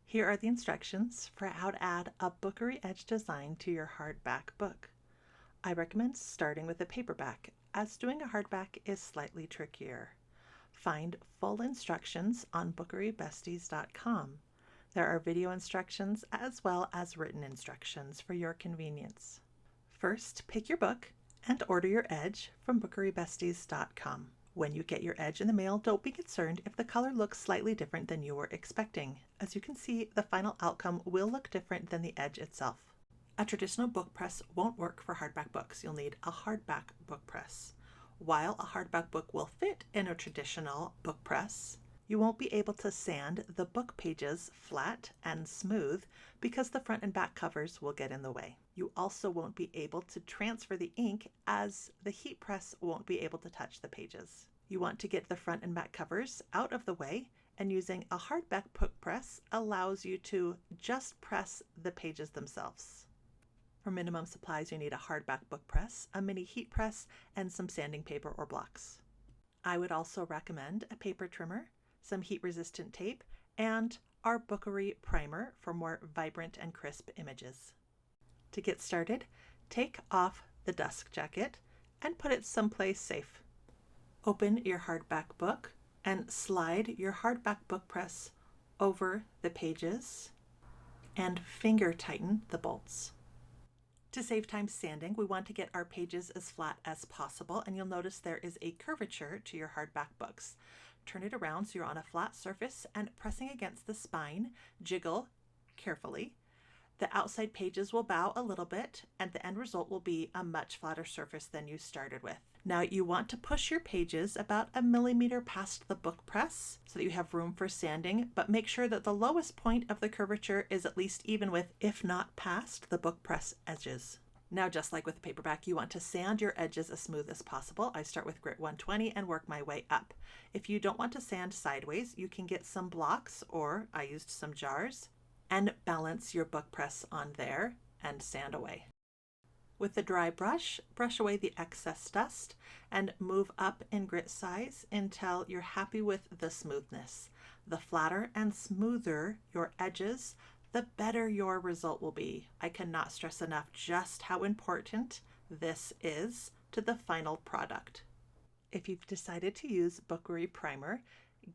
Here are the instructions for how to add a Bookery Edge design to your hardback book. I recommend starting with a paperback, as doing a hardback is slightly trickier. Find full instructions on bookerybesties.com. There are video instructions as well as written instructions for your convenience. First, pick your book and order your edge from bookerybesties.com. When you get your edge in the mail, don't be concerned if the color looks slightly different than you were expecting. As you can see, the final outcome will look different than the edge itself. A traditional book press won't work for hardback books. You'll need a hardback book press. While a hardback book will fit in a traditional book press, you won't be able to sand the book pages flat and smooth because the front and back covers will get in the way. You also won't be able to transfer the ink as the heat press won't be able to touch the pages. You want to get the front and back covers out of the way, and using a hardback book press allows you to just press the pages themselves. For minimum supplies, you need a hardback book press, a mini heat press, and some sanding paper or blocks. I would also recommend a paper trimmer, some heat-resistant tape, and our Bookery primer for more vibrant and crisp images. To get started, take off the dust jacket and put it someplace safe. Open your hardback book and slide your hardback book press over the pages and finger tighten the bolts. To save time sanding, we want to get our pages as flat as possible, and you'll notice there is a curvature to your hardback books. Turn it around so you're on a flat surface and pressing against the spine, jiggle carefully. The outside pages will bow a little bit and the end result will be a much flatter surface than you started with. Now you want to push your pages about 1 millimeter past the book press so that you have room for sanding, but make sure that the lowest point of the curvature is at least even with, if not past, the book press edges. Now, just like with the paperback, you want to sand your edges as smooth as possible. I start with grit 120 and work my way up. If you don't want to sand sideways, you can get some blocks, or I used some jars, and balance your book press on there and sand away. With the dry brush, brush away the excess dust and move up in grit size until you're happy with the smoothness. The flatter and smoother your edges, the better your result will be. I cannot stress enough just how important this is to the final product. If you've decided to use Bookery primer,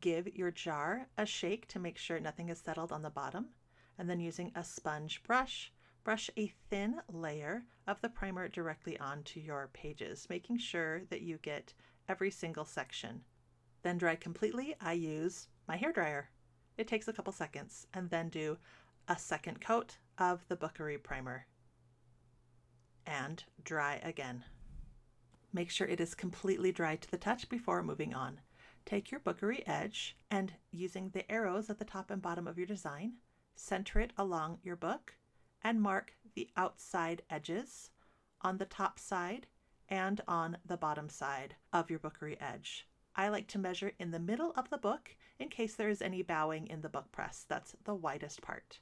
give your jar a shake to make sure nothing is settled on the bottom, and then using a sponge brush, brush a thin layer of the primer directly onto your pages, making sure that you get every single section. Then dry completely. I use my hairdryer. It takes a couple seconds, and then do a second coat of the Bookery primer and dry again. Make sure it is completely dry to the touch before moving on. Take your Bookery edge and, using the arrows at the top and bottom of your design, center it along your book and mark the outside edges on the top side and on the bottom side of your Bookery edge. I like to measure in the middle of the book in case there is any bowing in the book press. That's the widest part.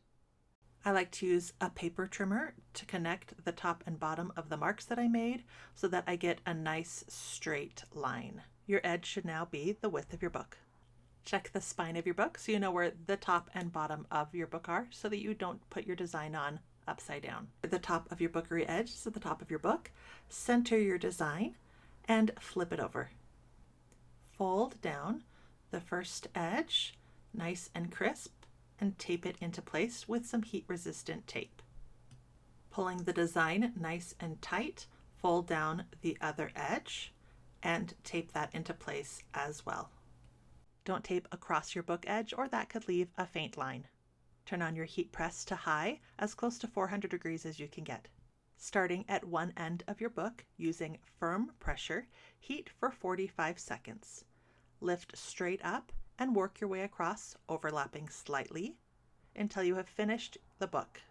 I like to use a paper trimmer to connect the top and bottom of the marks that I made so that I get a nice straight line. Your edge should now be the width of your book. Check the spine of your book so you know where the top and bottom of your book are so that you don't put your design on upside down. The top of your Bookery edge is at the top of your book. Center your design and flip it over. Fold down the first edge, nice and crisp, and tape it into place with some heat-resistant tape. Pulling the design nice and tight, fold down the other edge and tape that into place as well. Don't tape across your book edge or that could leave a faint line. Turn on your heat press to high, as close to 400 degrees as you can get. Starting at one end of your book, using firm pressure, heat for 45 seconds. Lift straight up and work your way across, overlapping slightly, until you have finished the book.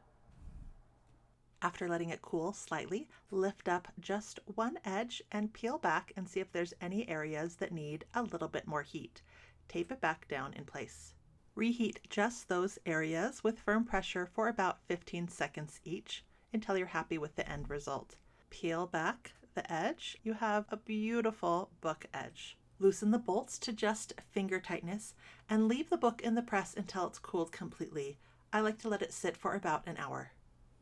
After letting it cool slightly, lift up just one edge and peel back and see if there's any areas that need a little bit more heat. Tape it back down in place. Reheat just those areas with firm pressure for about 15 seconds each until you're happy with the end result. Peel back the edge. You have a beautiful book edge. Loosen the bolts to just finger tightness and leave the book in the press until it's cooled completely. I like to let it sit for about an hour.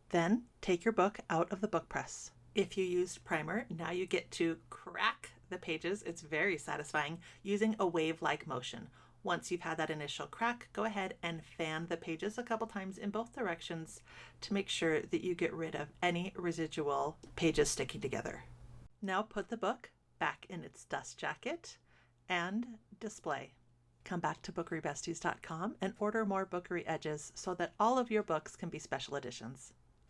Then take your book out of the book press. If you used primer, now you get to crack the pages. It's very satisfying using a wave-like motion. Once you've had that initial crack, go ahead and fan the pages a couple times in both directions to make sure that you get rid of any residual pages sticking together. Now put the book back in its dust jacket and display. Come back to bookerybesties.com and order more Bookery Edges so that all of your books can be special editions.